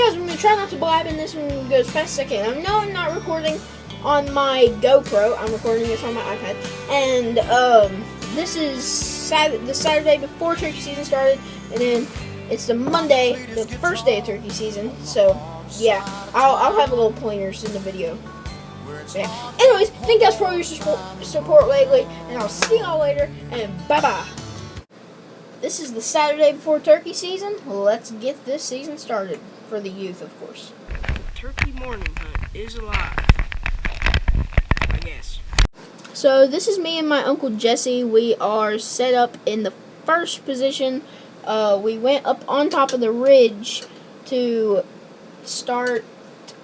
guys, I'm going to try not to blab, and this one goes fast as I can. I know I'm not recording on my GoPro. I'm recording this on my iPad. And this is the Saturday before turkey season started, and then it's the Monday, the first day of turkey season. So, yeah, I'll have a little pointers in the video. Yeah. Anyways, thank you guys for all your support lately, and I'll see y'all later, and bye-bye. This is the Saturday before turkey season. Let's get this season started, for the youth, of course. Turkey morning hunt is alive, I guess. So this is me and my Uncle Jesse. We are set up in the first position. We went up on top of the ridge to start,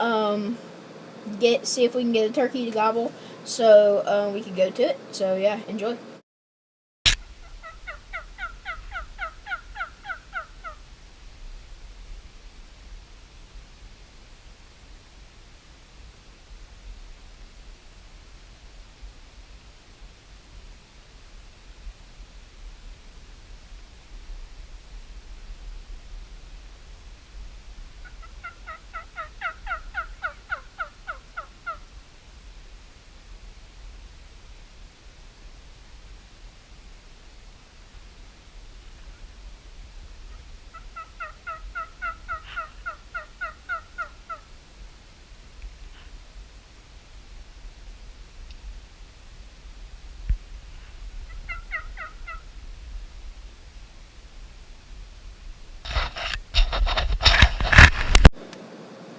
see if we can get a turkey to gobble, so we can go to it. So yeah, enjoy.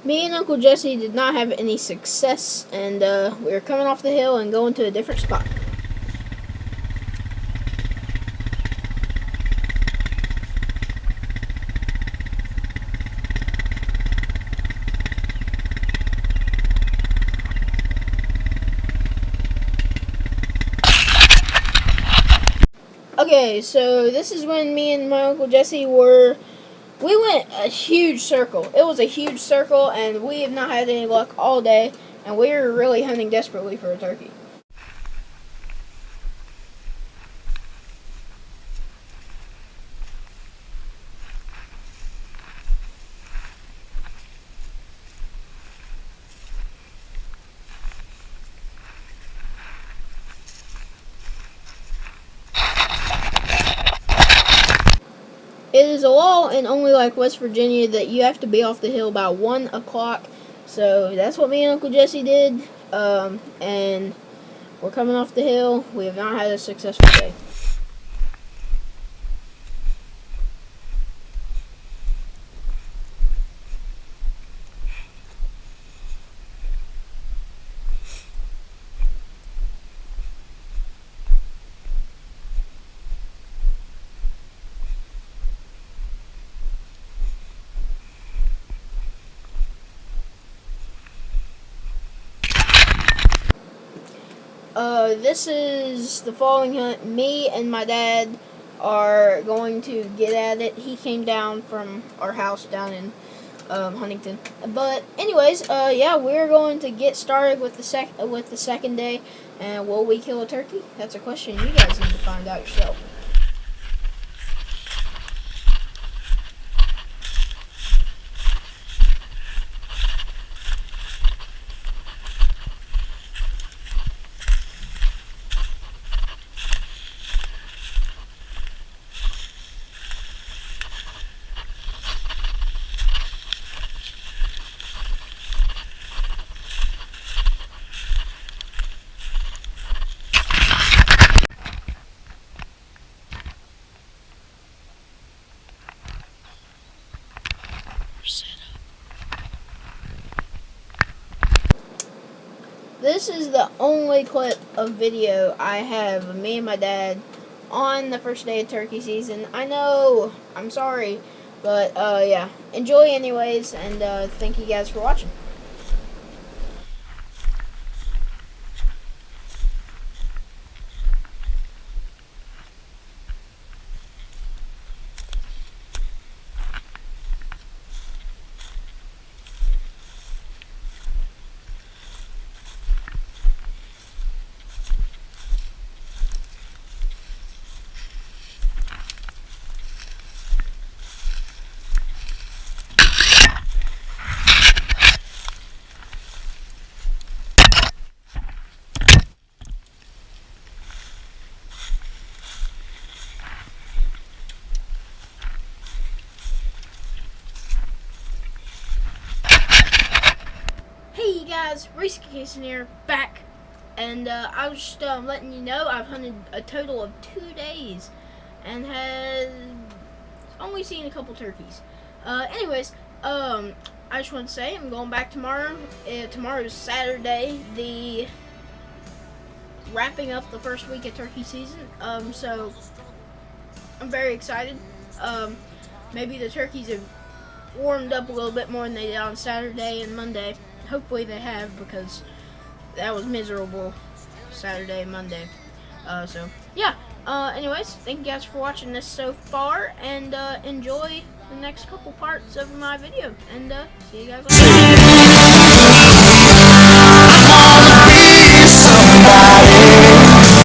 Me and Uncle Jesse did not have any success, and we were coming off the hill and going to a different spot. Okay, so this is when me and my Uncle Jesse we went a huge circle. It was a huge circle, and we have not had any luck all day, and we are really hunting desperately for a turkey. It is a law in only like West Virginia that you have to be off the hill by 1 o'clock. So that's what me and Uncle Jesse did. And we're coming off the hill. We have not had a successful day. This is the falling hunt. Me and my dad are going to get at it. He came down from our house down in Huntington. But anyways, yeah, we're going to get started with the second day. And will we kill a turkey? That's a question you guys need to find out yourself. This is the only clip of video I have of me and my dad on the first day of turkey season. I know, I'm sorry, but yeah, enjoy anyways, and thank you guys for watching. guys, Reese Casey here, back, and I was just letting you know I've hunted a total of 2 days, and has only seen a couple turkeys. Anyways, I just want to say I'm going back tomorrow. Tomorrow's Saturday, the wrapping up the first week of turkey season. So I'm very excited. Maybe the turkeys have warmed up a little bit more than they did on Saturday and Monday. Hopefully they have, because that was miserable Saturday and Monday. So yeah. Anyways, thank you guys for watching this so far, and enjoy the next couple parts of my video. And see you guys later.